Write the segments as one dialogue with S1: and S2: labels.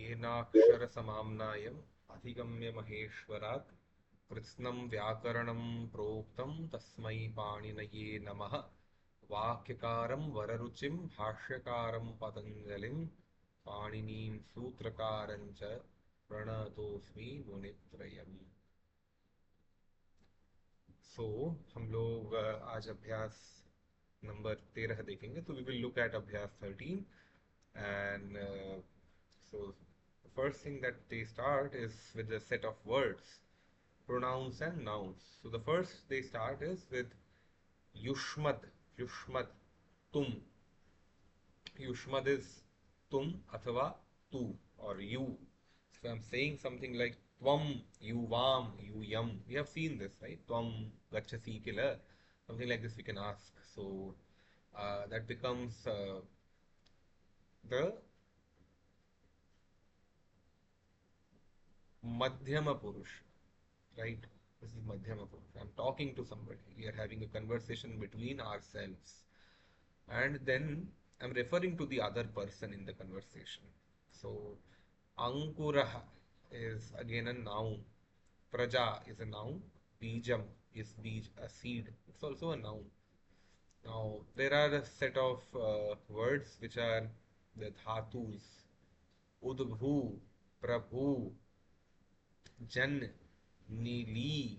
S1: येनाक्षरसमाम्नायम् अधिगम्य महेश्वरात् कृत्स्नं व्याकरणं प्रोक्तं तस्मै पाणिनये नमः। वाक्यकारं वररुचिं भाष्यकारं पतञ्जलिं पाणिनीं सूत्रकारं च प्रणतोऽस्मि मुनित्रयम्। हम लोग आज अभ्यास नंबर 13 देखेंगे। तो वी विल लुक एट अभ्यास 13 and so the first thing that they start is with a set of words, pronouns and nouns. So the first they start is with yushmad. Yushmad, tum. Yushmad is tum athava tu or you. So I'm saying something like tvam, you vam, you yam. We have seen this, right? Tvam gachasi kila. Something like this we can ask. So that becomes the madhyama purush, right? This is madhyama purush. I'm talking to somebody. We are having a conversation between ourselves. And then I'm referring to the other person in the conversation. So Ankuraha is again a noun. Praja is a noun. Bijam is a seed. It's also a noun. Now there are a set of words which are the dhatus. Udbhu, Prabhu, Jan, Nili.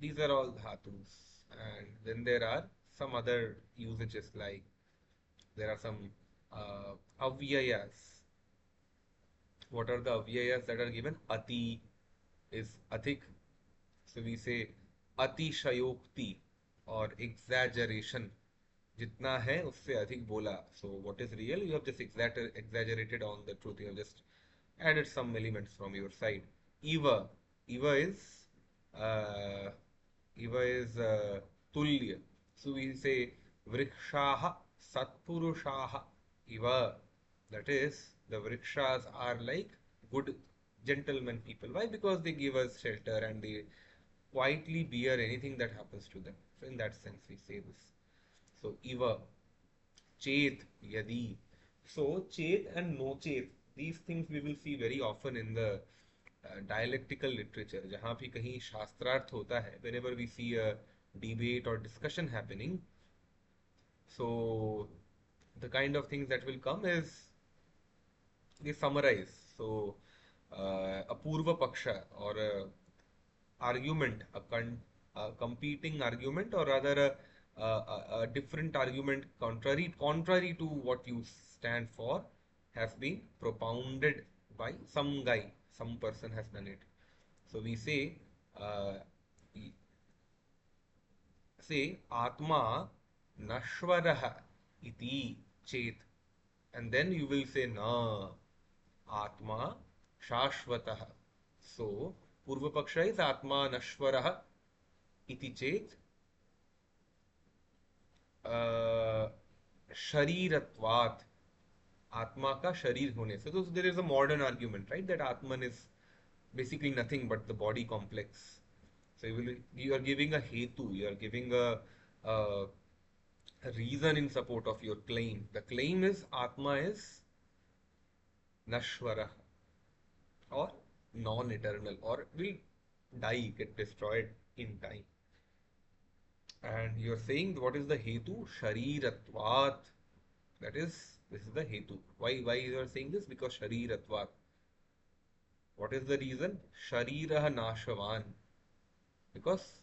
S1: These are all dhatus. And then there are some other usages like there are some avyayas. What are the avyayas that are given? Ati is athik. So we say atishayokti or exaggeration. जितना है उससे अधिक बोला. So what is real? You have just exaggerated on the truth. You have just added some elements from your side. Eva. Eva is uh, Eva is tulya. So we say vrikshaha satpurushaha Eva. That is, the vrikshas are like good gentlemen people. Why? Because they give us shelter and they quietly bear anything that happens to them. So in that sense, we say this. So Eva, Chet, Yadi. So Chet and No Chet, these things we will see very often in the dialectical literature. जहाँ भी कहीं शास्त्रार्थ होता है, whenever we see a debate or discussion happening, so the kind of things that will come is they summarize. So a purva paksha or a argument, a competing argument, or rather a different argument contrary to what you stand for, has been propounded by some guy, some person has done it. So we uh, say Atma Nashwarah iti chet, and then you will say Na Atma Shashvatah. So Purva Paksha is Atma Nashwarah iti chet शरीरत्वात् आत्मा का शरीर होने से. तो there is a modern argument, right, that atman is basically nothing but the body complex. So you are giving a hetu, you are giving a reason in support of your claim. The claim is Atma is Nashwara or non-eternal or will die, get destroyed in time. And you're saying what is the hetu? Shariratvat. That is, this is the hetu. Why you are saying this? Because Shariratvat. What is the reason? Sharirah Nashavan. Because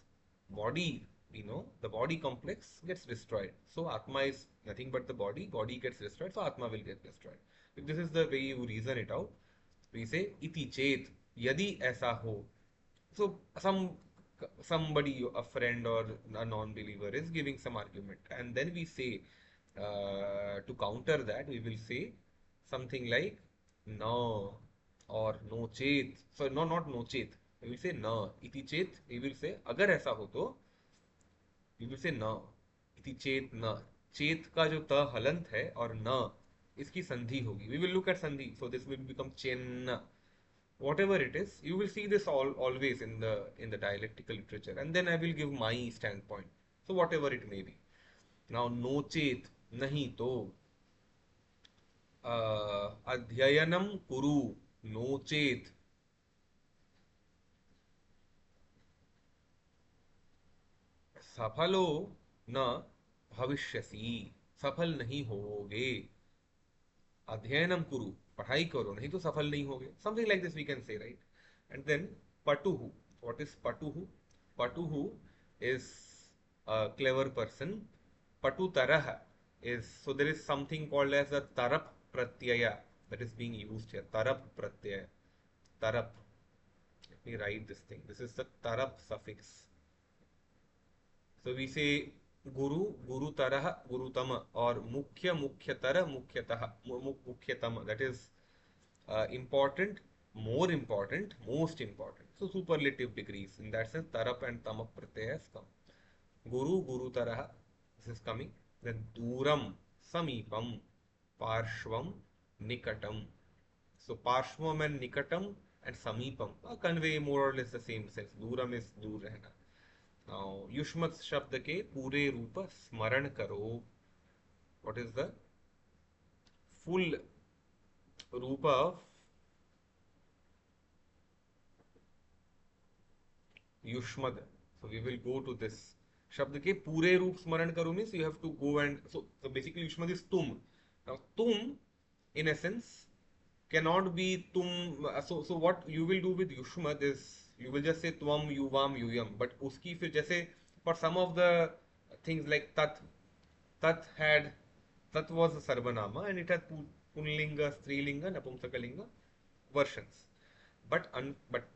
S1: body, the body complex gets destroyed. So Atma is nothing but the body gets destroyed, so Atma will get destroyed. If this is the way you reason it out, we say iti chet, yadi aisa ho. So somebody, a friend or a non-believer is giving some argument, and then we say to counter that, we will say something like no or no chet. So no, not no chet. We will say no. Iti chet. We will say अगर ऐसा हो तो we will say no. इति चेत न. चेत का जो त हलंत है और न इसकी संधि होगी. We will look at संधि. So this will become चेन्न. Whatever it is, you will see this always in the dialectical literature, and then I will give my standpoint. So whatever it may be. Now no chet, nahi to, अध्ययनम कुरु. नोचेत, सफलो न भविष्यसि, सफल नहीं होगे। अध्ययनम कुरु, पढ़ाई करो नहीं तो सफल नहीं होगे, something like this we can say, right? And then पटुहु, व्हाट इज पटुहु? पटुहु is a clever person. Patutarah is, so there is something called as a tarap pratyaya that is being used here. Tarap pratyaya. Tarap. Let me write this thing. This is the tarap suffix. So we say guru, gurutarah, gurutama, or mukhya, mukhyatara, mukhyatah, mukhyatama. That is important, more important, most important. So superlative degrees. In that sense, tarap and tamak pratyaya has come. Guru, Gurutarah, this is coming. Then Duram, Samipam, Parshvam, Nikatam. So Parshvam and Nikatam and Samipam convey more or less the same sense. Duram is दूर रहना. Now युष्मत शब्द के पूरे रूप स्मरण करो. What is the full रूप of युष्मद? So we will go to this. शब्द के पूरे रूप स्मरण करो means you have to go and so basically युष्मद is तुम. Now तुम in essence cannot be tum. So what you will do with yushmad is you will just say tvam, yuvam, yuyam, but uski fir jaise for some of the things like tat had, tat was a sarvanama and it had punlinga, strilinga, napumsakalinga versions, but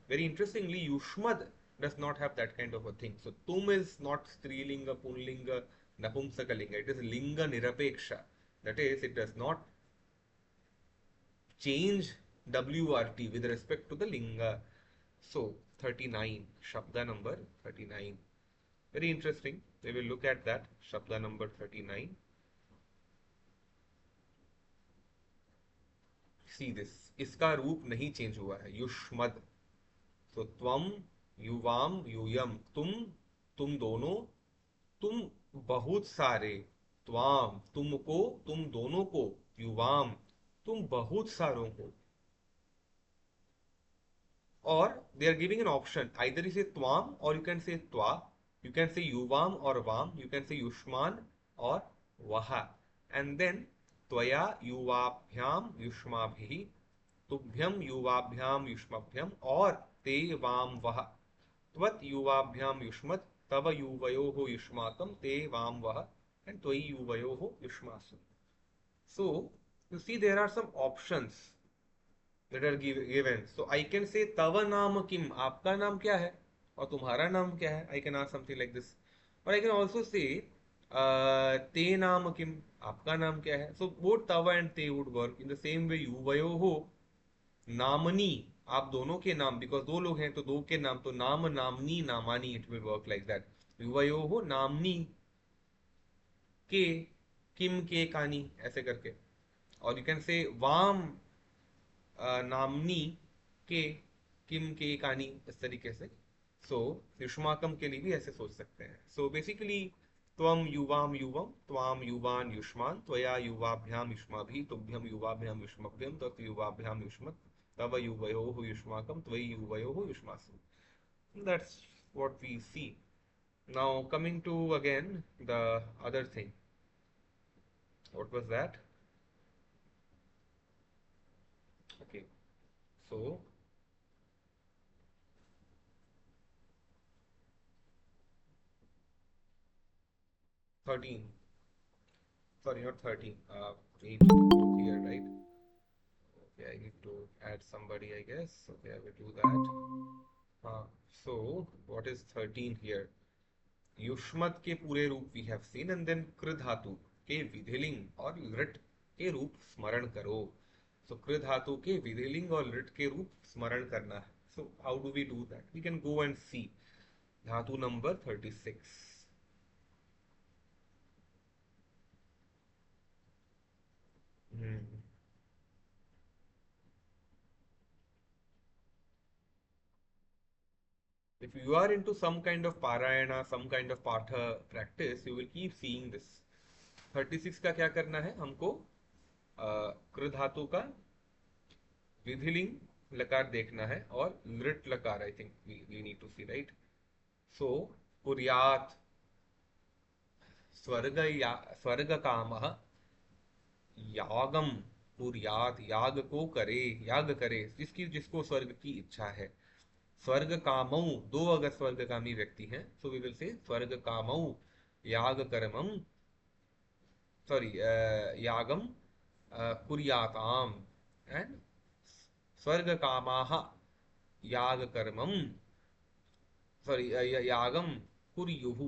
S1: very interestingly yushmad does not have that kind of a thing. So tum is not strilinga, punlinga, napumsakalinga, it is linga nirapeksha. That is, it does not change WRT with respect to the linga. So 39, Shabda number 39. Very interesting. We will look at that. Shabda number 39. See this. इसका रूप नहीं change हुआ है. युष्मद. So त्वम, युवाम, यूयम. तुम दोनों. तुम बहुत सारे. त्वाम, तुमको, तुम दोनों को. युवाम, तुम बहुत सारों को. Or they are giving an option. Either you say twam or you can say twa. You can say yuvam or vam. You can say yushman or vaha. And then twaya yuvabhyam yushmabhi. Tubhyam yuvabhyam yushmabhyam or te vam vaha. Tvat yuvabhyam yushmat. Tava yuvayoho yushmakam te vam vaha. And twai yuvayoho yushmasam. So you see there are some options that are given. So I can say tava naam kim, आपका नाम क्या है और तुम्हारा नाम क्या है. I can ask something like this. Or I can also say te naam kim, आपका नाम क्या है. So both tava and te would work in the same way. युवयोः नामनी, आप दोनों के नाम, because दो लोग हैं तो दो के नाम, तो नाम नामनी नामानी, it will work like that. युवयोः नामनी के, किम के कानी, ऐसे करके. और यू कैन से वाम नामनी के, किम के कानी, इस तरीके से. सो युष्माकम के लिए भी ऐसे सोच सकते हैं. सो बेसिकली त्वम युवाम युवम, त्वाम युवान युष्मान, त्वया युवाभ्याम युष्माभि, तुभ्यम युवाभ्याम युष्मभ्यम, तत् युवाभ्याम युष्मत्, तव युवयोः युष्माकम, त्वयि युवयोः युष्मासु. That's what we see. Now coming to again the other thing. What was that? Okay. So 13. Sorry, not 13. We need to look here, right? Okay, I need to add somebody, I guess. Okay, I will do that. So, what is 13 here? युष्मत के पूरे रूप we have seen, and then कृ धातु के विधिलिंग और लृट के रूप स्मरण करो. So कृ धातु के विधिलिंग और लृट के रूप स्मरण करना है. So how do we do that? We can go and see. धातु number 36. Hmm. If you are into some kind of parayana, some kind of patha practice, you will keep seeing this. 36 का क्या करना है हमको? कृ धातु का विधिलिंग लकार देखना है, और लृट लकार I think we need to see, right? So कुर्यात, स्वर्ग या स्वर्ग काम यागम, कुर्यात याग को करे, याग करे, जिसकी जिसको स्वर्ग की इच्छा है। स्वर्ग कामौ, दो अगर स्वर्ग कामी व्यक्ति हैं, सो वी विल से स्वर्ग कामौ याग कर्मम, सॉरी यागम कुर्याताम, एंड स्वर्ग कामाः याग कर्मम, सॉरी यागम कुर्युः,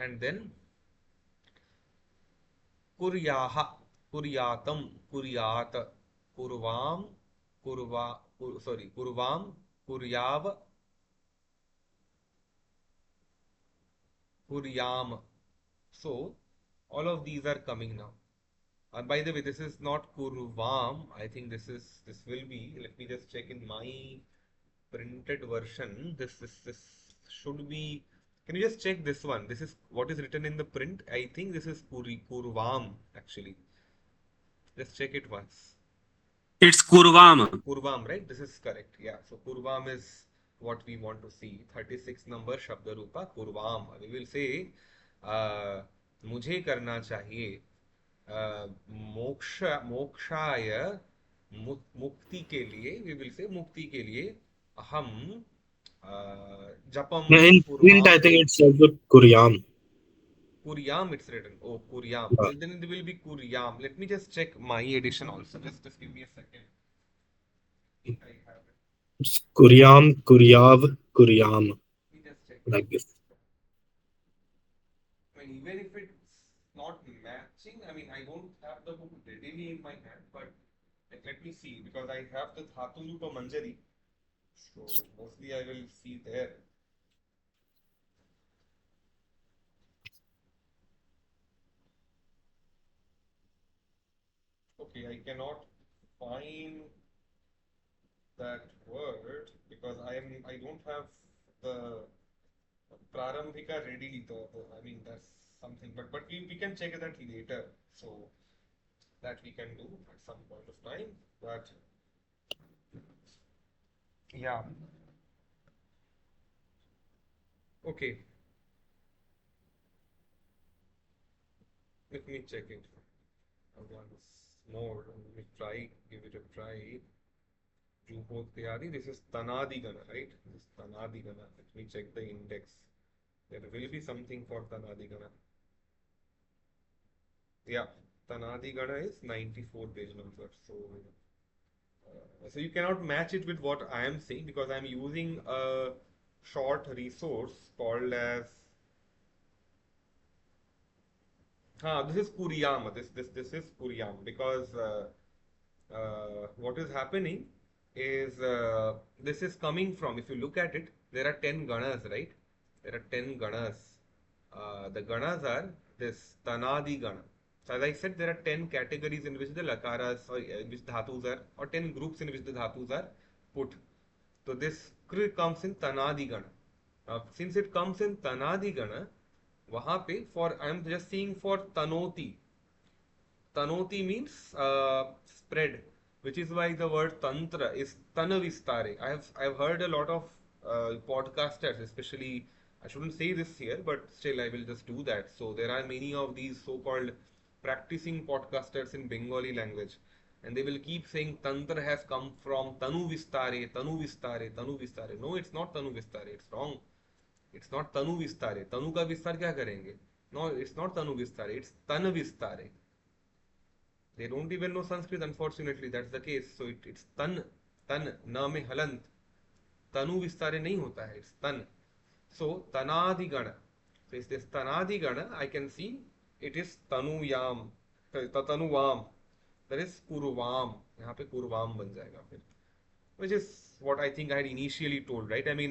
S1: एंड देन कुर्याः, कुर्यातम, कुर्यात, कुर्वाम, कुर्वा, सॉरी कुर्वाम, कुर्याव, कुर्याम. So all of these are coming now. And by the way, this is not Kurvam. I think this will be. Let me just check in my printed version. This should be. Can you just check this one? This is what is written in the print. I think this is Kurvam actually. Just check it once.
S2: It's Kurvam.
S1: Kurvam, right? This is correct. Yeah. So Kurvam is what we want to see. 36 number Shabdarupa Kurvam. We will say uh, मुझे करना चाहिए मोक्ष, मोक्षाय, मुक्ति के लिए, we will say मुक्ति के लिए हम जपम
S3: Yeah, in print, I
S1: कुर्वाम.
S3: think it's also Kuryam.
S1: Kuryam it's written. Oh, Kuryam.
S3: Yeah.
S1: Then it will be Kuryam. Let me just check my edition also. Just give me a second. I have it.
S3: It's Kuryam, Kuryav, Kuryam,
S1: Let me just check it.
S3: like this.
S1: I mean, even if it's not matching, I mean, I don't have the book readily in my hand, but like, let me see, because I have the Dhatu Rupa Manjari, so mostly I will see there. Okay, I cannot find that word because I don't have the Prarambhika ready. I mean, that's something, but we can check that later. So that we can do at some point of time. But yeah, okay. Let me check it once more. Let me try, give it a try. Juhotyadi, this is Tanadigana, right? This is Tanadigana. Let me check the index. There will be something for Tanadigana. Yeah, Tanadigana is 94 page number. So you cannot match it with what I am saying because I am using a short resource called as this is Kuriyama. This is Kuriyama because what is happening is this is coming from, if you look at it, there are 10 ganas, right? There are 10 ganas. The ganas are this Tanadi gana. So as I said, there are 10 categories in which the lakaras or in which dhatus are, or 10 groups in which the dhatus are put. So this kr comes in Tanadi gana. Since it comes in Tanadi gana, वहां पे for I am just seeing for Tanoti. Tanoti means spread, which is why the word tantra is tanavistare. I've heard a lot of podcasters, especially, I shouldn't say this here, but still I will just do that. So there are many of these so-called practicing podcasters in Bengali language, and they will keep saying tantra has come from tanu vistare, tanu vistare, tanu vistare. No, it's not tanu vistare. It's wrong. It's not tanu vistare. तनु का विस्तार क्या करेंगे? No, it's not Tanu विस्तारे. It's तन विस्तारे. They don't even know Sanskrit, unfortunately. That's the case. So it's tan, tan, na में हलंत. तनु विस्तारे नहीं होता है. It's tan. So तनादिगण. So it's this तनादिगण. I can see it is तनुयाम. तनुवाम. That is कुरुवाम. यहाँ पे कुरुवाम बन जाएगा फिर. Which is what I think I had initially told, right? I mean,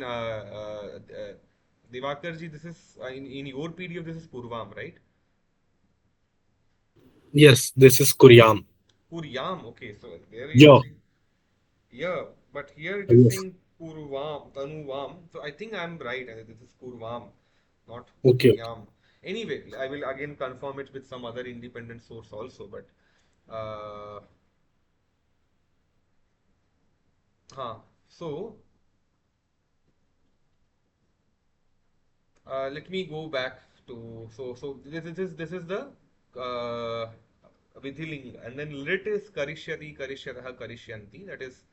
S1: Divakar ji, this is in your PDF, this is Kurvam, right?
S3: Yes, this is Kuryam.
S1: Kuryam, okay. So there you are
S3: Yo.
S1: saying, yeah, but here it is
S3: Yes.
S1: saying Kurvam, Tanuvam. So I think I'm right. This is Kurvam, not
S3: Okay.
S1: Kuryam. Anyway, I will again confirm it with some other independent source also. But हाँ, so let me go back to, so this is the uh, vidhiling, and then lit is karishyati, karishyatah, karisyanti. That is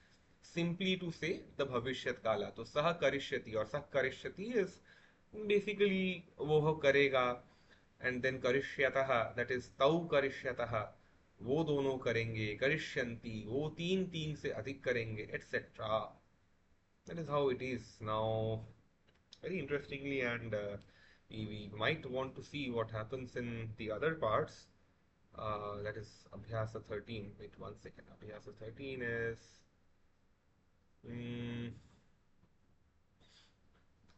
S1: simply to say the bhavishyat kala. तो सह karishyati और सह karishyati is basically वो करेगा, and then karishyatah, that is तौ karishyatah, वो दोनों करेंगे, करिष्यन्ति वो तीन तीन से अधिक करेंगे, etc. That is how it is now. Very interestingly, and we might want to see what happens in the other parts. That is Abhyasa 13. Wait 1 second. Abhyasa 13 is. Mm,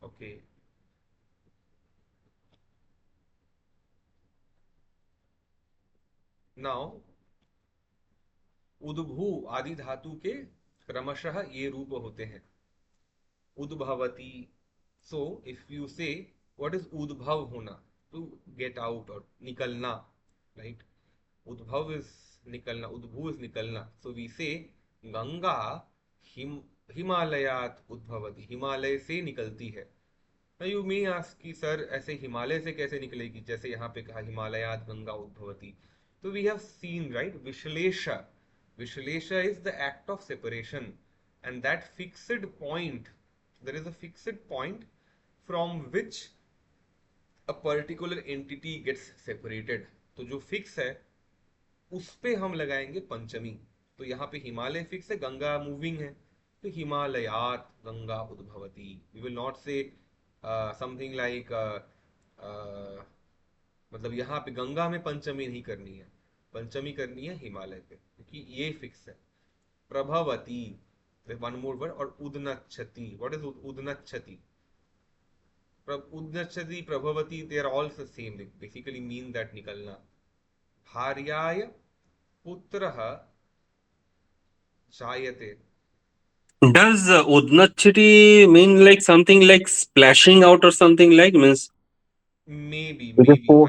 S1: okay. Now, उद्भू आदि धातु के क्रमशः ये रूप होते हैं. उद्भवती. So, if you say, what is उद्भव होना? To get out or निकलना, right? उद्भव is निकलना, उद्भू is निकलना. So we say Ganga him हिमालयात उद्भवती, हिमालय से निकलती है. Now you may ask कि सर ऐसे हिमालय से कैसे निकलेगी, जैसे यहाँ पे कहा हिमालयात गंगा उद्भवती. तो we have seen, right, विश्लेषा. विश्लेषा is the act of separation, and that fixed point, there is a fixed point from which a particular entity gets separated. तो जो फिक्स है उस पे हम लगाएंगे पंचमी. तो यहाँ पे हिमालय फिक्स है, गंगा मूविंग है, तो हिमालयात गंगा उद्भवती. We will not say something like, मतलब यहाँ पे गंगा में पंचमी नहीं करनी है, पंचमी करनी है हिमालय पे, क्योंकि ये फिक्स है. प्रभवती, वन मोर वर्ड, और उदनच्छति. व्हाट इज उदनच्छति? उदनच्छति, प्रभवती, they are all the same. They basically mean that निकलना. भार्याय पुत्रः जायते.
S2: Does Udnachiti mean like something like splashing out or something like means?
S1: Maybe,
S2: It is
S1: maybe.
S2: so.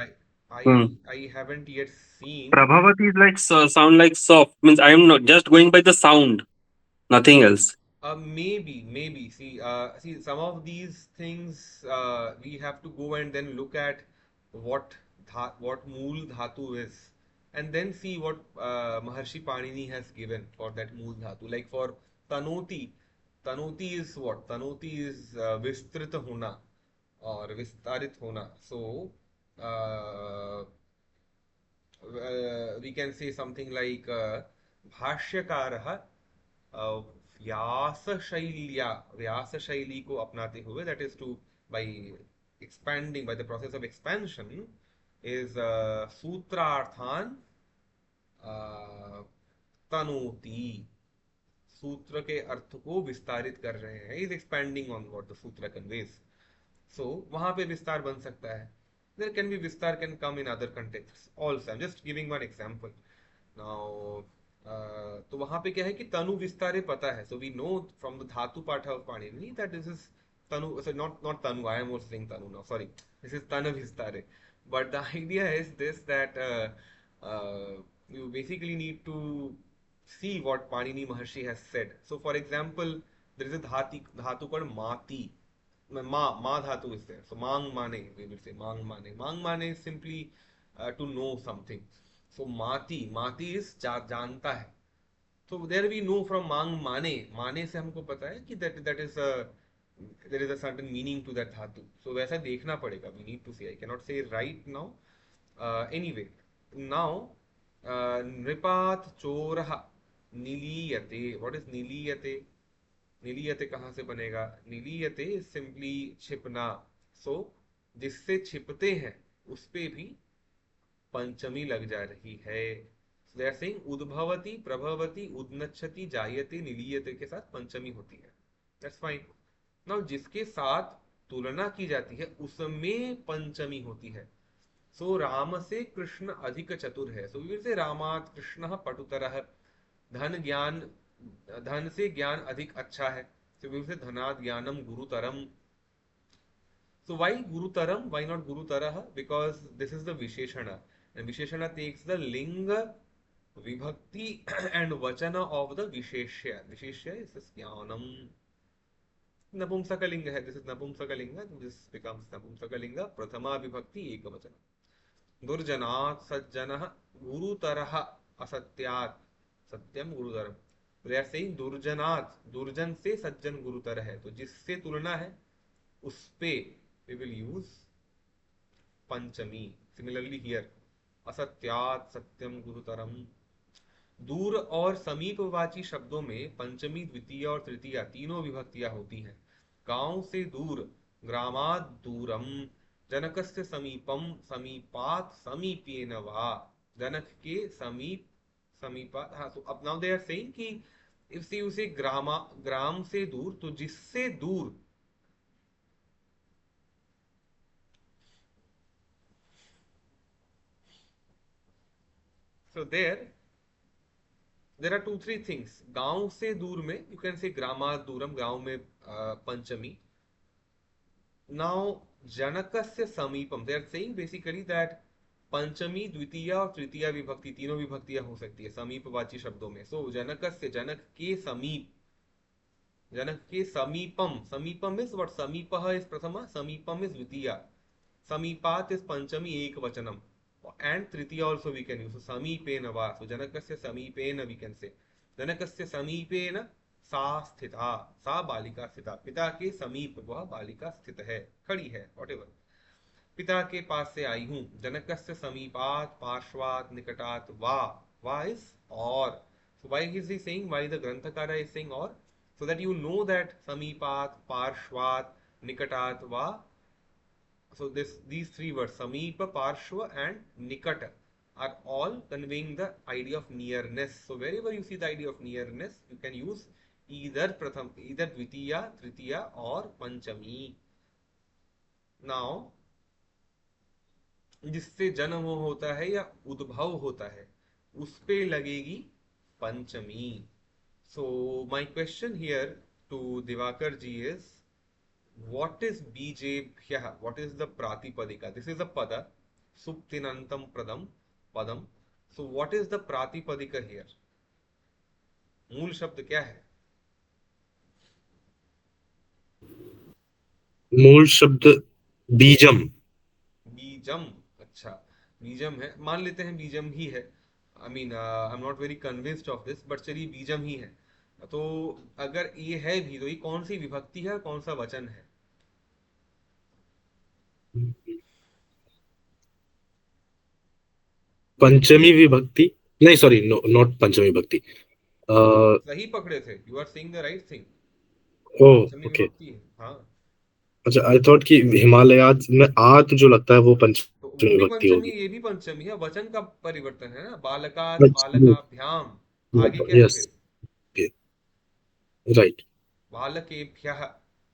S1: I
S2: Hmm.
S1: I haven't yet seen.
S2: Prabhavati is like sound like soft means I am not just going by the sound, nothing else.
S1: Maybe. See, some of these things we have to go and then look at what what mool dhatu is, and then see what Maharshi Panini has given for that mool dhatu. Like for tanoti, tanoti is what? Tanoti is vistrita hona or vistarit hona. So we can say something like भाष्यकारः व्यास शैल्या, व्यास शैली को अपनाते हुए, that is to by expanding, by the process of expansion, is सूत्रार्थान तनोति, सूत्र के अर्थ को विस्तारित कर रहे हैं. Is expanding on what the सूत्र कन्वेज. सो वहां पे विस्तार बन सकता है. देयर कैन बी विस्तार can come in other context also. I am just giving one example. Now तो वहां पे क्या है कि तनु विस्तारे पता है. So we know from the धातु पाठ of Panini that this is तनु. सो नॉट तनु, आई एम आल्सो सेइंग तनु नाउ, सॉरी. दिस इज तन विस्तारे. But the idea is this that you basically need to see what Panini Maharshi has said. So for example, there is a dhatu called mati. Ma dhatu is there. So mang mane, we will say mang mane. Mang mane is simply to know something. So mati is जानता है. So there we know from mang mane. Mane से हमको पता है कि that is a, there is a certain meaning to that dhatu. So वैसा देखना पड़ेगा. We need to see. I cannot say right now. Anyway, now नृपात चोरः निलीयते. What is निलीयते? निलीयते कहाँ से बनेगा? निलीयते सिंपली छिपना. सो जिससे छिपते हैं उस पे भी पंचमी लग जा रही है. दे आर सेइंग उद्भवती, प्रभवती, उद्नच्छति, जायते, निलीयते के साथ पंचमी होती है. That's fine. नाउ जिसके साथ तुलना की जाती है उसमें पंचमी होती है. सो राम से कृष्ण अधिक चतुर है. सो वी विल से रामात कृष्ण पटुतरः. धन ज्ञान, धन से ज्ञान अधिक अच्छा है. सो वी विल से धनात् ज्ञानम गुरुतरम. So why Gurutaram? Why not Gurutarah? Because this is the Visheshana. And Visheshana takes the Linga विभक्ति एंड वचन ऑफ द विशेष्य, विशेष्य इज ज्ञानम, नपुंसकलिंग है, दिस इज नपुंसकलिंग, दिस बिकम्स नपुंसकलिंग, प्रथमा विभक्ति एक वचन। दुर्जनात् सज्जनः गुरुतरः असत्यात् सत्यम गुरुतरम, दे आर सेइंग दुर्जनात्, दुर्जन से सज्जन गुरुतर है, तो जिससे तुलना है उस पे वी विल यूज पंचमी। सिमिलरली हियर असत्यात् सत्यम गुरुतरम। दूर और समीपवाची शब्दों में पंचमी, द्वितीय और तृतीया तीनों विभक्तियां होती हैं। गांव से दूर, ग्रामात् दूरम, जनकस्य समीपम, समीपात समीपेन वा, जनक के समीप, समीपात, हाँ, तो अब नाउ दे आर सेइंग कि इफ सी उसे ग्रामा, ग्राम से दूर, तो जिससे दूर, so there are two three things. गांव से दूर में यू कैन से ग्रामा दूरम, गांव में पंचमी। नाउ जनकस्य समीपम, they are saying basically that पंचमी, द्वितीय और तृतीय विभक्ति तीनों विभक्तियां हो सकती है समीपवाची शब्दों में। सो जनकस्य, जनक के समीप, जनक के समीपम, समीपम is what, समीपः is Prathama, समीपम is द्वितीय, समीपात इज पंचमी एक वचनम, and tritiya also we can use, so samipena va, so janakasya samipena we can say, janakasya samipena सा स्थिता, सा बालिका स्थिता, पिता के समीप वह बालिका स्थित है, खड़ी है, whatever, पिता के पास से आई हूं। जनकस्य समीपात, पार्श्वात, निकटात वा, वा इज और, so why is he saying, why the granthakara is saying or, so that you know that समीपात, पार्श्वात, निकटात वा, so these three words Sameepa, Parshva and Nikat are all conveying the idea of nearness. So wherever you see the idea of nearness, you can use either Pratham, either Dvitiya, Tritiya or Panchami. Now जिससे जन्म होता है या उद्भव होता है उस पे लगेगी पंचमी। So my question here to Divakar ji is, what is बीजेभ्यः, what is the pratipadika, this is a pada, suptinantam padam, so what is the pratipadika here, मूल शब्द क्या है?
S3: मूल शब्द बीजम।
S1: बीजम, अच्छा, बीजम है, मान लेते हैं बीजम ही है। I mean I am not very convinced of this, but चलिए बीजम ही है। तो अगर ये है भी, तो ये कौन सी विभक्ति है, कौन सा वचन है?
S3: पंचमी विभक्ति, नहीं सॉरी, नो नॉट पंचमी विभक्ति।
S1: सही पकड़े थे, you are saying the right thing,
S3: ओ
S1: पंचमी
S3: ओके।
S1: विभक्ति है, हाँ।
S3: अच्छा, आई थॉट कि हिमालयाज में आत जो लगता है वो
S1: तो वो
S3: पंचमी
S1: भी
S3: विभक्ति
S1: पंचमी,
S3: होगी।
S1: ये भी पंचमी है, वचन का परिवर्तन है ना, बालकात, बालकाभ्याम, आगे क्या है
S3: यस,
S1: फिर?
S3: राइट।
S1: बालकेभ्यः,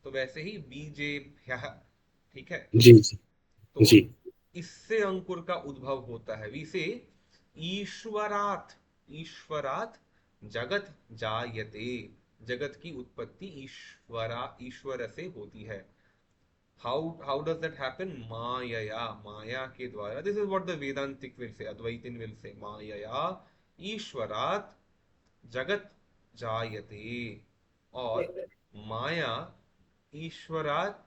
S1: तो वैसे ही बीजेभ्यः, ठीक है।
S3: जी जी
S1: तो
S3: जी।
S1: इससे अंकुर का उद्भव होता है, इसे ईश्वरात, ईश्वरात जगत जायते, जगत की उत्पत्ति ईश्वरा, ईश्वर से होती है। how does that happen? मायया, माया के द्वारा, this is what the Vedantic will say, Advaitin will say, मायया ईश्वरात जगत जायते, और माया ईश्वरात,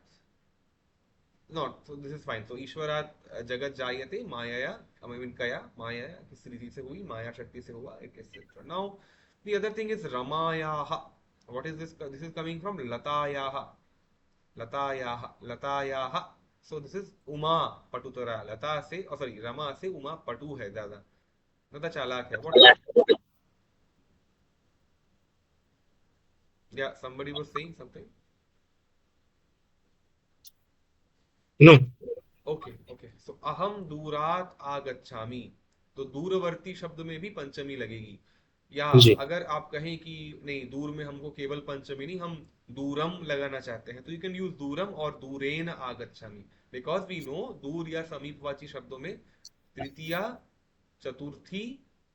S1: not, so this is fine, so ईश्वरात जगत जायते मायया, I mean कया, माया किस रीति से हुई, माया शक्ति से हुआ, etc. Now the other thing is रमायाः, what is this, this is coming from लतायाः, लतायाः, लतायाः, so this is Uma पटुतरा, लता से, सॉरी रमा से उमा पटु है ज्यादा, ज्यादा चालाक है, whatever, yeah, somebody was saying something,
S3: no.
S1: Okay okay, so अहम दूरात आगच्छामि, तो दूरवर्ती शब्द में भी पंचमी लगेगी। या
S3: जी
S1: अगर आप कहें कि नहीं, दूर में हमको केवल पंचमी नहीं, हम दूरम लगाना चाहते हैं, तो यू कैन यूज दूरम और दूरेन आगच्छामि, बिकॉज वी नो दूर या समीपवाची शब्दों में तृतीया, चतुर्थी,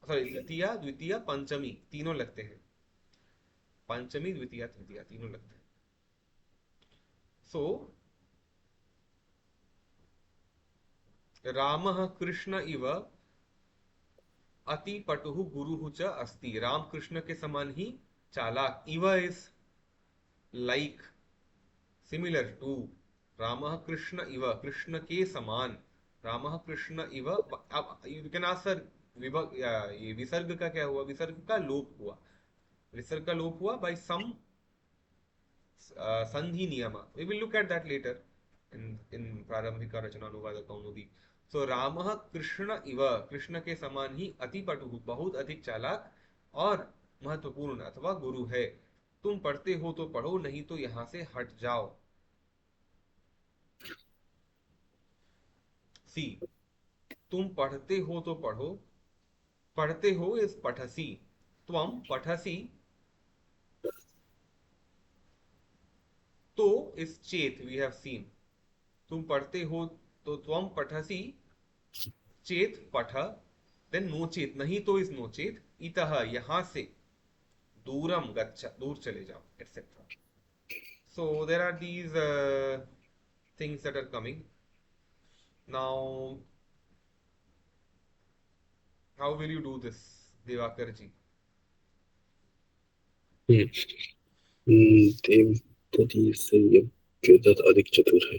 S1: सॉरी तृतीया, द्वितीय, पंचमी तीनों लगते हैं, पंचमी, द्वितीय, तृतीया तीनों लगते हैं। सो रामः कृष्ण इव अति पटुहु गुरुहु च अस्ति, राम कृष्ण के समान ही चालाक, इव इज लाइक, सिमिलर टू, रामः कृष्ण इव, कृष्ण के समान, रामः कृष्ण इव। अब यू कैन आस्क सर, ये विसर्ग का क्या हुआ? विसर्ग का लोप हुआ, विसर्ग का लोप हुआ बाय सम संधि नियम। We will look at that later in प्रारंभिक रचना अनुवाद कौमुदी। सो रामः कृष्ण इव, कृष्ण के समान ही, अति पटु बहुत अधिक चालाक, और महत्वपूर्ण अथवा गुरु है। तुम पढ़ते हो तो पढ़ो, नहीं तो यहां से हट जाओ। सी, तुम पढ़ते हो तो पढ़ो, पढ़ते हो इज पठसी, त्वम पठसी तो इज चेत, वी हैव सीन। तुम पढ़ते हो तो त्वम पठसी चेत पठ, देन नो चेत, नहीं तो इज नो चेत, इतः यहां से, दूरम गच्छ दूर चले जाओ, etcetera. So there are these things that are coming now. How will you do this, Divakar ji?
S3: देवदत्ती से यज्ञदत्त अधिक चतुर है।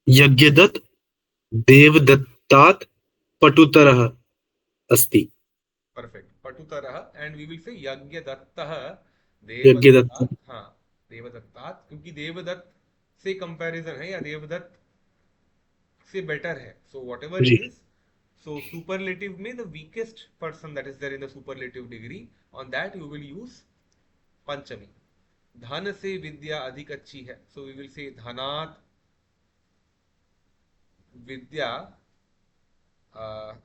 S3: यज्ञदत्त देवदत्तात् पटुतरः अस्ति।
S1: परफेक्ट, पटुतरः, एंड वी विल से यज्ञ दत्तः
S3: यज्ञदत्त,
S1: देवदत्तात्। हाँ, देवदत्तात्, क्योंकि देवदत्त से कंपैरिजन है, या देवदत्त से बेटर है, सो वॉट एवर
S3: जी
S1: इट इज। सो सुपरलेटिव में the weakest person that is there in the superlative degree, on that you will use पंचमी। धन से विद्या अधिक अच्छी है, सो वी विल से धनात् विद्या।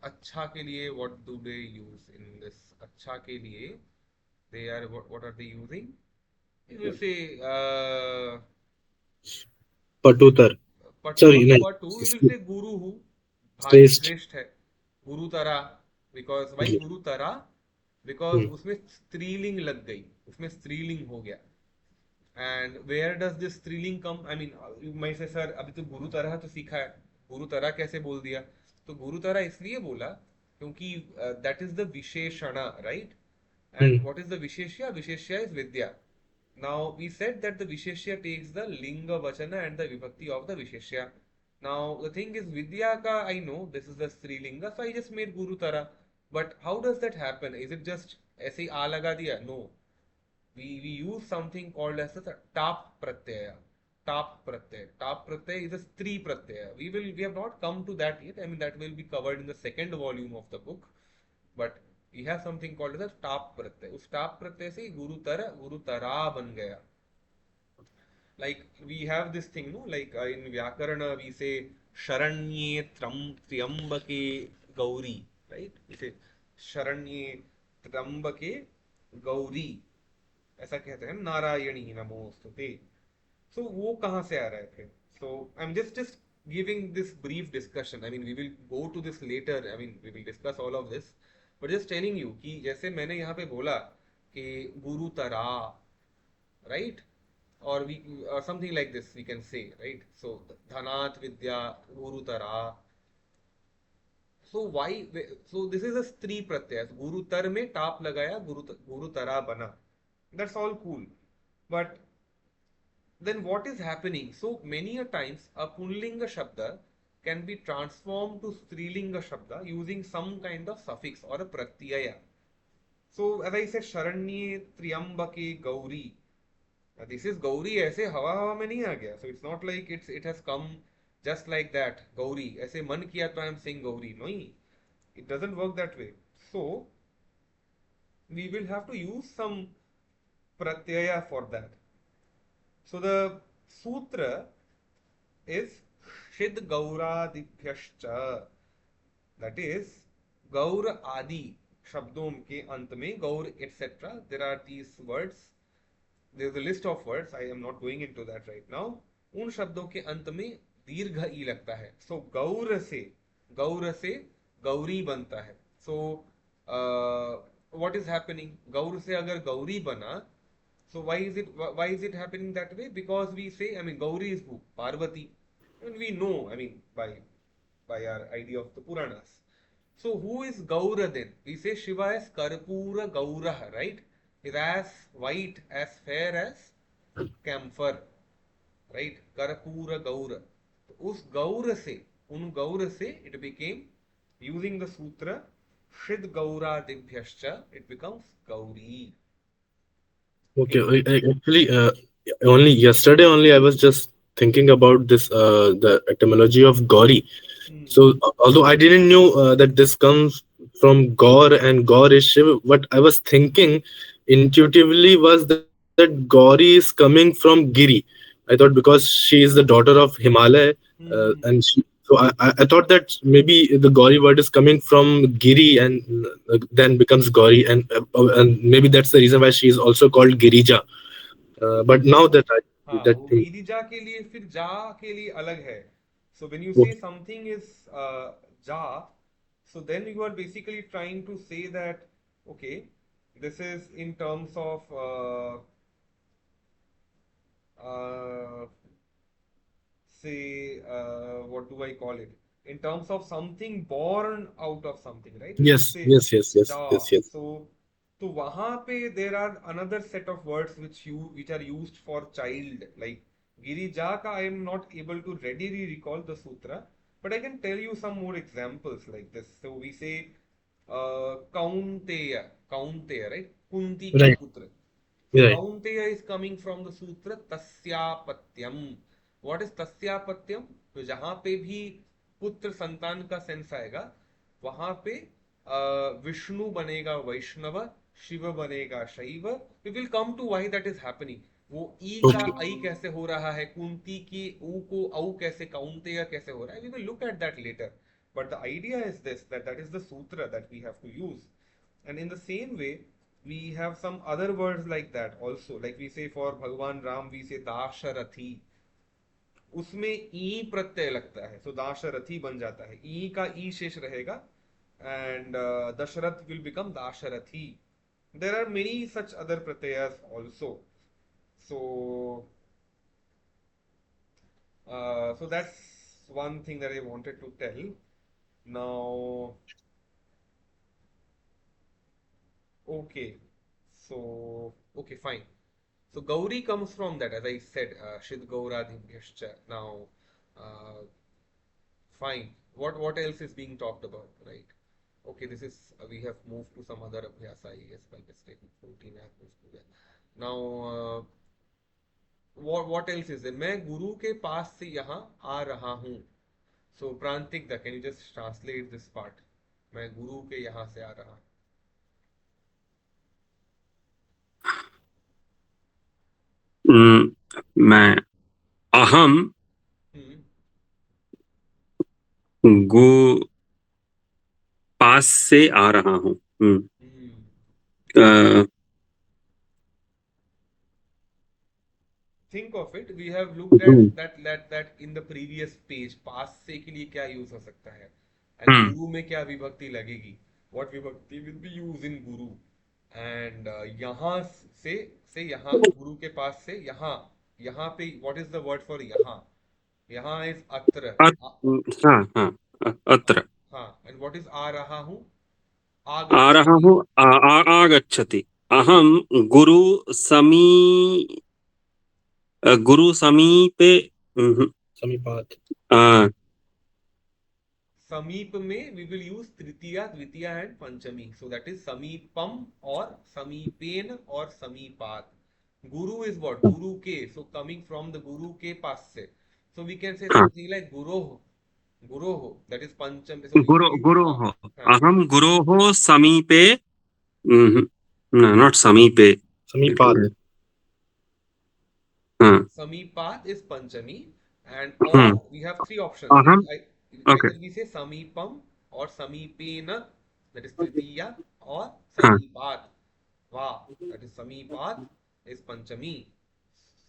S1: अच्छा के लिए what do they use in this? अच्छा के लिए they are, what are they using? We will say
S3: पटुतर,
S1: पटु,
S3: सॉरी
S1: पटु, वी विल
S3: नहीं,
S1: से गुरु, भारी
S3: श्रेष्ठ।
S1: श्रेष्ठ है, गुरु तरा। बिकॉज भाई
S3: जी
S1: गुरु तरा, बिकॉज
S3: हम्म,
S1: उसमें स्त्रीलिंग लग गई, उसमें स्त्रीलिंग हो गया। एंड वेयर डज दिस स्त्रीलिंग कम? आई मीन, मैं से सर अभी तो गुरु तरह तो सीखा है, गुरु तरह कैसे बोल दिया? तो गुरु तरह इसलिए बोला क्योंकि दैट इज द विशेषण, right? And
S3: hmm,
S1: what is the विशेष्य? विशेष्य इज विद्या। Now we said that the Visheshya takes the Linga Vachana and the Vibhakti of the Visheshya. Now the thing is Vidya ka, I know this is the Strilinga, so I just made Guru Tara. But how does that happen? Is it just ऐसे ही आ लगा दिया? No. We use something called as the tap pratyaya. Tap pratyaya. Tap pratyaya is a stri pratyaya. We have not come to that yet. I mean that will be covered in the second volume of the book. But we have something called as a top प्रत्यय। उस top प्रत्यय से गुरु तरा बन गया। Like we have this thing, no? Like in Vyakarana we say Sharanye Triambake Gauri, right? We say Sharanye Triambake Gauri, ऐसा कहते हैं, नारायणी नमोस्तुते। सो वो कहाँ से आ रहा है फिर? So I am just giving this brief discussion. I mean we will go to this later, I mean we will discuss all of this, but just telling you कि जैसे मैंने यहाँ पे बोला कि गुरु तरा, राइट? और we, something like this we can say, right? So धनात विद्या गुरु तरा। So why, so this is a स्त्री प्रत्यय, गुरु तर में टाप लगाया, गुरु तरा बना, that's all cool. But then what is happening? So many a times a Punlinga Shabda can be transformed to Strilinga Shabda using some kind of suffix or a Pratyaya. So as I said, Sharanye Triambake Gauri. This is Gauri ऐसे हवा हवा में नहीं आ गया. So it's not like it has come just like that. Gauri ऐसे मन किया तो I am saying Gauri. No, it doesn't work that way. So we will have to use some Pratyaya for that. So the Sutra is Shid Gauradibhyascha, that is Gaur Adi शब्दों के अंत में गौर etc. There are these words, there is a list of words, I am not going into that right now. उन शब्दों के अंत में दीर्घ ई लगता है, सो गौर से गौरी बनता है। सो what is happening? Gaur se agar Gauri bana, so why is it happening that way? Because we say, I mean, Gauri is who? Parvati. And we know, I mean, by our idea of the Puranas. So who is Gaura then? We say Shiva is Karpura Gauraha, right? Is as white, as fair as camphor, right? Karpura Gaura. तो उस गौर से, उन गौर से it became, using the sutra Shrid Gauradibhyascha, it becomes Gauri.
S3: Okay,
S1: Okay.
S3: actually, only yesterday only I was just thinking about this, the etymology of Gauri.
S1: Hmm.
S3: So, although I didn't know that this comes from Gaur and Gaur is Shiv, what I was thinking intuitively was that Gauri is coming from Giri. I thought because she is the daughter of Himalaya, and
S1: Hmm.
S3: she, so I thought that maybe the Gauri word is coming from Giri and then becomes Gauri, and maybe that's the reason why she is also called Girija. But now that I
S1: हाँ,
S3: that
S1: वो
S3: thing,
S1: Girija के लिए फिर जा के लिए अलग है. So when you say
S3: okay,
S1: something is जा, so then you are basically trying to say that, okay, this is in terms of uh, say, what do I call it? In terms of something born out of something, right? When you
S3: yes,
S1: say
S3: yes, yes, yes,
S1: ja,
S3: yes, yes,
S1: so वहाँ पे there are another set of words which are used for child, like Girija ka I am not able to readily recall the sutra, but I can tell you some more examples like this. So we say Kaunteya, right? Kunti ka
S3: right,
S1: putra. So
S3: right,
S1: Kaunteya is coming from the sutra Tasyapatyam. What is Tasyapatyam? तो जहां पे भी पुत्र संतान का sense आएगा, वहां पे विष्णु बनेगा वैष्णव, शिव बनेगा Shaiva. We will come to why that is happening. वो ई का
S3: okay,
S1: आई कैसे हो रहा है, कुंती की ऊ को औ कैसे, काउंतेय कैसे हो रहा है, we will look at that later. But the idea is this, that is the sutra that we have to use. And in the same way, we have some other words like that also. Like we say for Bhagwan Ram, we say Dasharathi. उसमें ई प्रत्यय लगता है, सो दाशरथी बन जाता है, ई का ई शेष रहेगा, and Dasharath will become Dasharathi. There are many such other प्रत्ययस also. So so that's one thing that I wanted to tell. Now, okay, so okay, fine. So Gauri comes from that, as I said, Shid Gauradhimyascha. Now, uh, fine. What else is being talked about, right? Okay, this is we have moved to some other abhyasa, I guess, by mistake. 14 has moved to that. Now, what else is there? मैं गुरु के पास से यहाँ आ रहा हूँ. So Prantik, can you just translate this part? मैं गुरु के यहाँ से आ रहा.
S2: मैं अहम
S1: हूँ.
S2: गो पास से आ रहा हूँ.
S1: हम्म.
S2: अ,
S1: Think of it. We have looked
S2: hmm,
S1: at that in the previous page. पास से के लिए क्या यूज हो सकता है, एंड
S2: हम्म,
S1: गुरु में क्या विभक्ति लगेगी, what विभक्ति will be used in Guru. And यहाँ से यहाँ, गुरु के पास से यहाँ, यहाँ पे what is the word for यहाँ? यहाँ is अत्र.
S2: हाँ हाँ, अत्र
S1: हाँ, and what is आ रहा हूँ?
S2: आ रहा
S1: आगच्छति.
S2: हूँ. आगच्छति. अहम गुरु समी गुरु समीपे. हम्म,
S3: Samipat.
S2: अ,
S1: समीप में we will use तृतीया, द्वितीया एंड पंचमी. सो दैट इज समीपम और समीपेन और समीपात. गुरु इज व्हाट? गुरु के. सो कमिंग फ्रॉम द गुरु के पास से. सो वी कैन से
S2: हाँ,
S1: समथिंग लाइक गुरोह, दैट इज पंचम. So we
S2: Guru
S1: will use
S2: गुरोः.
S1: हाँ.
S2: अहम गुरोः समीपे. नॉट समीपे.
S3: Samipat.
S2: हाँ,
S1: Samipat is Panchami, and
S2: hmm,
S1: or we have three options.
S2: अहम. Okay.
S1: Either we say Samipam or Samipena, that is Tritiya, or
S2: हाँ,
S1: Samipat. Wow, that is Samipat is Panchami.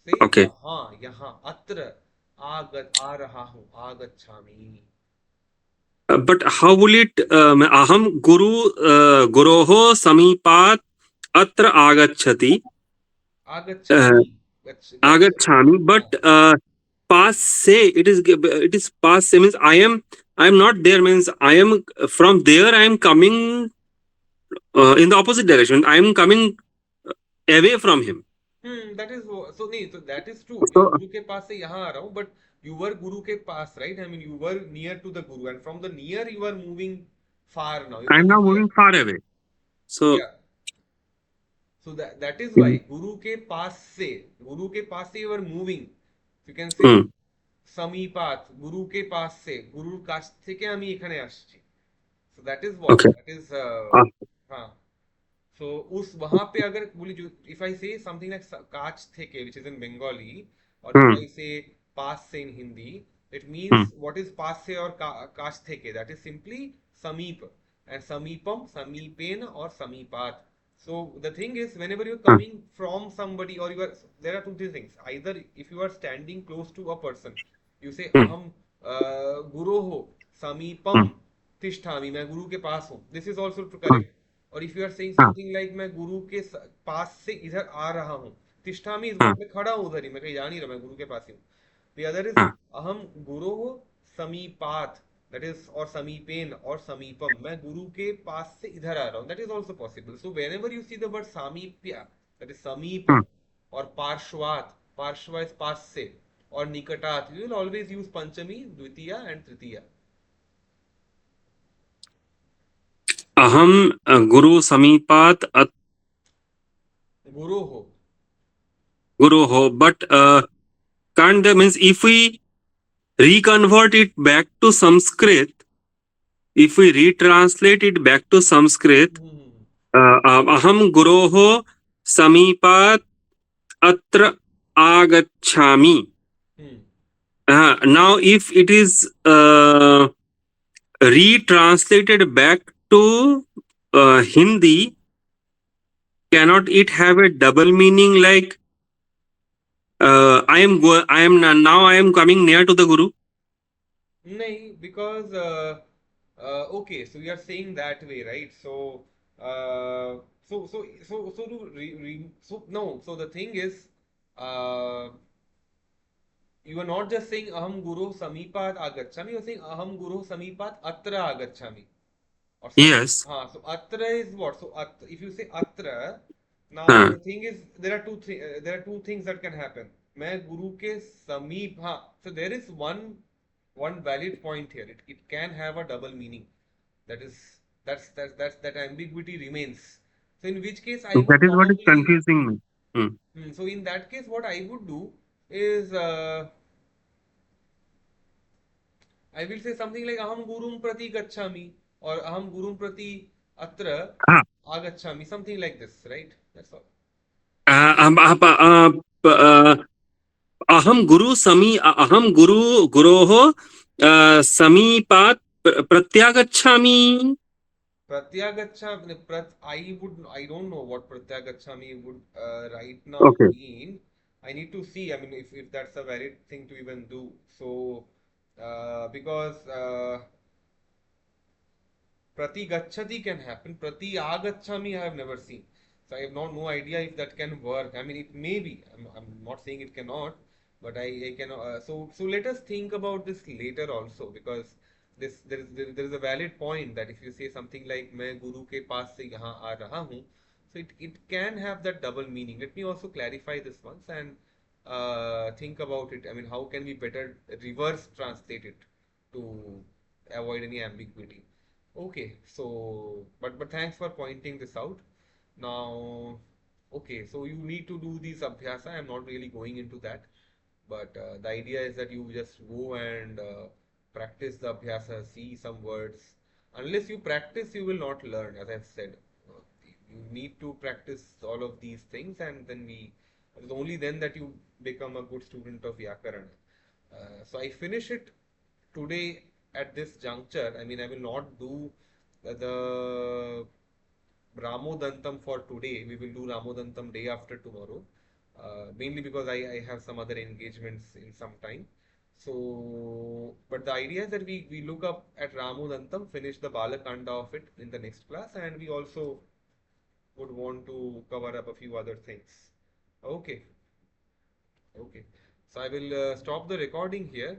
S1: से
S2: ओके.
S1: यहाँ, यहाँ, अत्र, आ रहा हूँ, आगच्छामि.
S2: But how will it? Aham guru guroho samipat atra agachati. Uh,
S1: Agachami. Gachati.
S2: Agachami, but past say it is past say means I am not there means I am from there I am coming in the opposite direction. I am coming away from him.
S1: That is so नहीं so that is true. मैं
S2: So
S1: गुरु के पास से यहाँ आ रहा हूँ, but you were गुरु के पास, right? I mean, you were near to the guru, and from the near you are moving far now. You're
S2: I am now
S1: coming near.
S2: moving far away. So
S1: Yeah. So that is why
S2: mm,
S1: गुरु के पास से you are moving. You can say
S2: mm,
S1: समीपात, गुरु के पास से, गुरुर কাছ থেকে আমি এখানে আসছি. So that is what?
S2: okay.
S1: That is
S2: Uh,
S1: हाँ. So उस वहां पे अगर बोली जो if I say something like काछ थेके which is in Bengali, or if
S2: mm,
S1: I say पास से in Hindi, it
S2: mm,
S1: means what is पास से और काछ थेके, that is simply समीप, and समीपम, समीपेन or समीपात. So the thing is, whenever you're
S2: mm,
S1: coming from somebody, or you are, there are two three things. Either if you are standing close to a person, you say
S2: mm,
S1: अहम गुरोः समीपम
S2: mm,
S1: तिष्ठामि, मैं गुरु के पास हूँ. This is also
S2: mm,
S1: correct. और if you are saying
S2: हाँ,
S1: something like मैं गुरु के पास से इधर आ रहा हूँ, तिष्ठामि इज
S2: हाँ,
S1: व्हाट, मैं खड़ा हूँ उधर ही, मैं कहीं जा नहीं रहा, मैं गुरु के पास ही हूँ. द अदर इज
S2: हाँ,
S1: अहम गुरो समीपात, दैट इज, और समीपेन और समीपम, मैं गुरु के पास से इधर आ रहा हूँ, that is also possible. So whenever you see the word सामीप्य, दैट इज समीप,
S2: mm.
S1: और पार्श्वात, पार्श्व इज पास से, और निकटात, यू विल ऑलवेज यूज पंचमी, द्वितीय एंड तृतीय.
S2: अहम गुरु समीपात
S1: गुरो हो.
S2: guru ho. But can't that means if we reconvert it back to Sanskrit, if we retranslate it back to Sanskrit, aham guroho samipat atra agachami. Now, if it is retranslated back to Hindi, cannot it have a double meaning like I am now I am coming near to the guru?
S1: नहीं, because okay, so you are saying that way, right? So so to so no, so the thing is, uh, you are not just saying aham guru samipat agachami, you are saying aham guru samipat atra agachami, or something.
S2: Yes.
S1: So atra is what? So if you say atra, now
S2: Uh,
S1: the thing is, there are two things that can happen. मैं गुरु के समीप, हाँ, so there is one valid point here. It can have a double meaning. That is, that ambiguity remains. So in which case I
S2: that
S1: would
S2: is what is
S1: probably,
S2: confusing me. Hmm.
S1: so in that case what I would do is, I will say something like aham gurum prati gacchami, or aham gurum prati atra
S2: Ah,
S1: agacchami, something like this, right? That's all.
S2: अहम गुरु अहम गुरोः समीपात् प्रत्यागच्छामि.
S1: Pratyagachami, I don't know what pratyagachami would right now
S2: Okay.
S1: mean. I need to see, I mean, if that's a valid thing to even do. So, because Prati Gachati can happen. Prati Agachami I have never seen. So I have no idea if that can work. I mean, it may be. I'm not saying it cannot, but I can. So let us think about this later also, because there is a valid point that if you say something like मैं गुरु के पास से यहाँ आ रहा हूँ, so it can have that double meaning. Let me also clarify this once and think about it. I mean, how can we better reverse translate it to avoid any ambiguity? Okay, so but thanks for pointing this out. Now, okay, so you need to do these abhyasa. I'm not really going into that, but the idea is that you just go and practice the abhyasa, see some words. Unless you practice, you will not learn. As I've said, Uh, you need to practice all of these things, and then it's only then that you become a good student of Vyakarana. So I finish it today at this juncture. I mean, I will not do the Ramodantam for today. We will do Ramodantam day after tomorrow, mainly because I have some other engagements in some time. So, but the idea is that we look up at Ramudantam, finish the Balakanda of it in the next class, and we also would want to cover up a few other things. Okay, okay. So I will stop the recording here.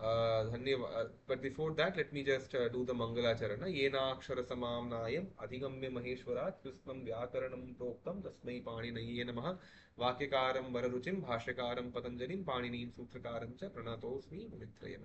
S1: But before that, let me just do the Mangalacharana. Yenakshara samamnayam adhigamya maheshwarat krishnam vyakaranam proktam tasmai panineye namaha vakyakaram vararuchim bhashakaram patanjalim paniniim sutrakaram cha pranatosmi munitrayana.